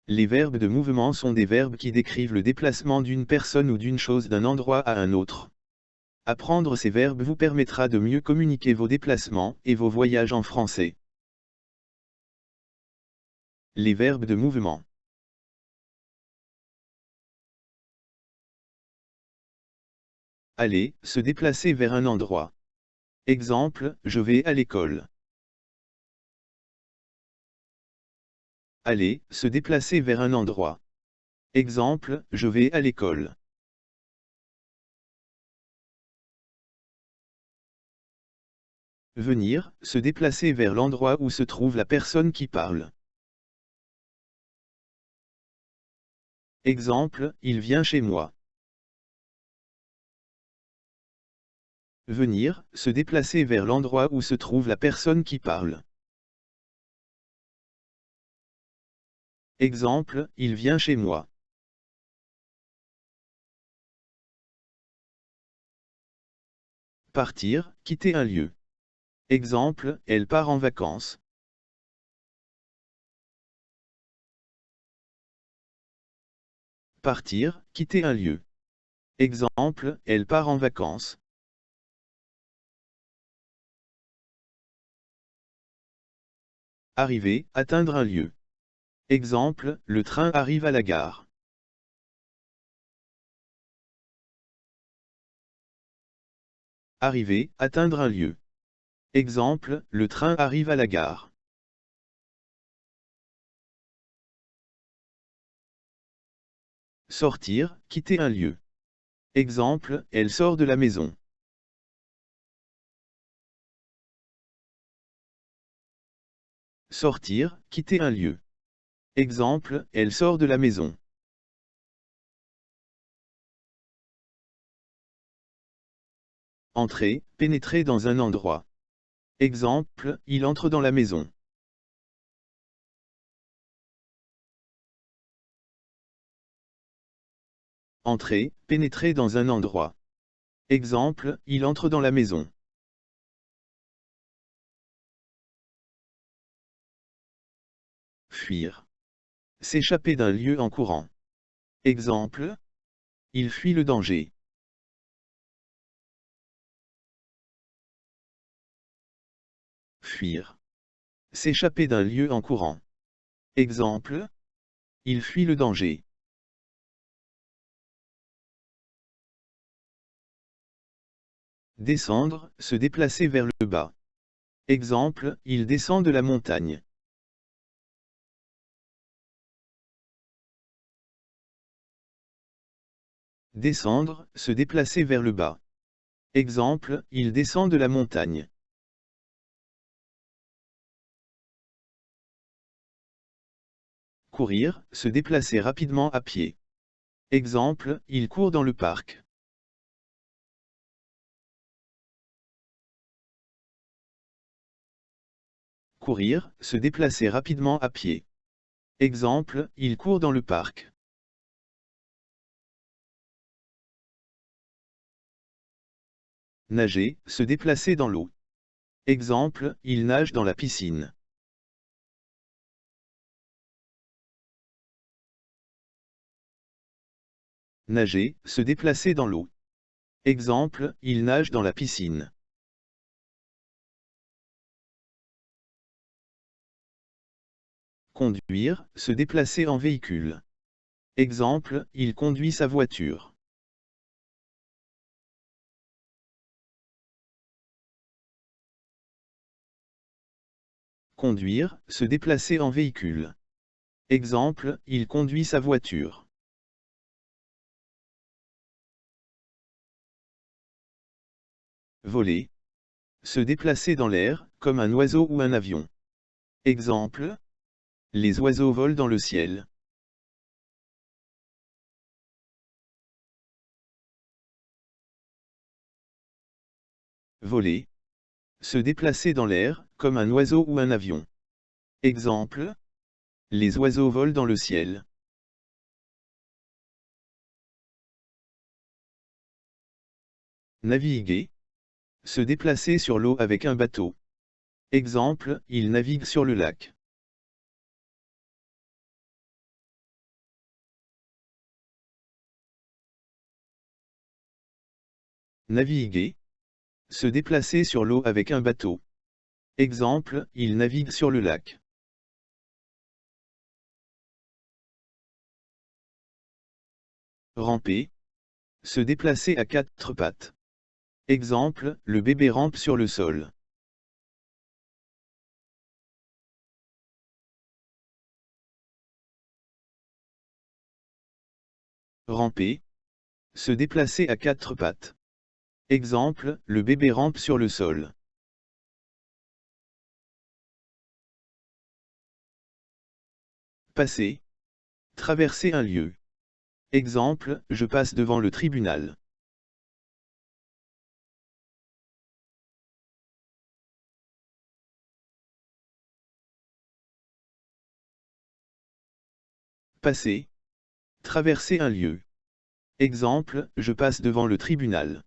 Les verbes de mouvement sont des verbes qui décrivent le déplacement d'une personne ou d'une chose d'un endroit à un autre. Apprendre ces verbes vous permettra de mieux communiquer vos déplacements et vos voyages en français. Les verbes de mouvement. Aller, se déplacer vers un endroit. Exemple, je vais à l'école. Aller, se déplacer vers un endroit. Exemple, je vais à l'école. Venir, se déplacer vers l'endroit où se trouve la personne qui parle. Exemple, il vient chez moi. Venir, se déplacer vers l'endroit où se trouve la personne qui parle. Exemple, il vient chez moi. Partir, quitter un lieu. Exemple, elle part en vacances. Partir, quitter un lieu. Exemple, elle part en vacances. Arriver, atteindre un lieu. Exemple, le train arrive à la gare. Arriver, atteindre un lieu. Exemple, le train arrive à la gare. Sortir, quitter un lieu. Exemple, elle sort de la maison. Sortir, quitter un lieu. Exemple, elle sort de la maison. Entrer, pénétrer dans un endroit. Exemple, il entre dans la maison. Entrer, pénétrer dans un endroit. Exemple, il entre dans la maison. Fuir. S'échapper d'un lieu en courant. Exemple, il fuit le danger. Fuir. S'échapper d'un lieu en courant. Exemple, il fuit le danger. Descendre, se déplacer vers le bas. Exemple, il descend de la montagne. Descendre, se déplacer vers le bas. Exemple, il descend de la montagne. Courir, se déplacer rapidement à pied. Exemple, il court dans le parc. Courir, se déplacer rapidement à pied. Exemple, il court dans le parc. Nager, se déplacer dans l'eau. Exemple, il nage dans la piscine. Nager, se déplacer dans l'eau. Exemple, il nage dans la piscine. Conduire, se déplacer en véhicule. Exemple, il conduit sa voiture. Conduire, se déplacer en véhicule. Exemple, il conduit sa voiture. Voler. Se déplacer dans l'air, comme un oiseau ou un avion. Exemple. Les oiseaux volent dans le ciel. Voler. Se déplacer dans l'air, comme un oiseau ou un avion. Exemple. Les oiseaux volent dans le ciel. Naviguer. Se déplacer sur l'eau avec un bateau. Exemple, il navigue sur le lac. Naviguer. Se déplacer sur l'eau avec un bateau. Exemple, il navigue sur le lac. Ramper. Se déplacer à quatre pattes. Exemple, le bébé rampe sur le sol. Ramper. Se déplacer à quatre pattes. Exemple, le bébé rampe sur le sol. Passer. Traverser un lieu. Exemple, je passe devant le tribunal. Passer. Traverser un lieu. Exemple, je passe devant le tribunal.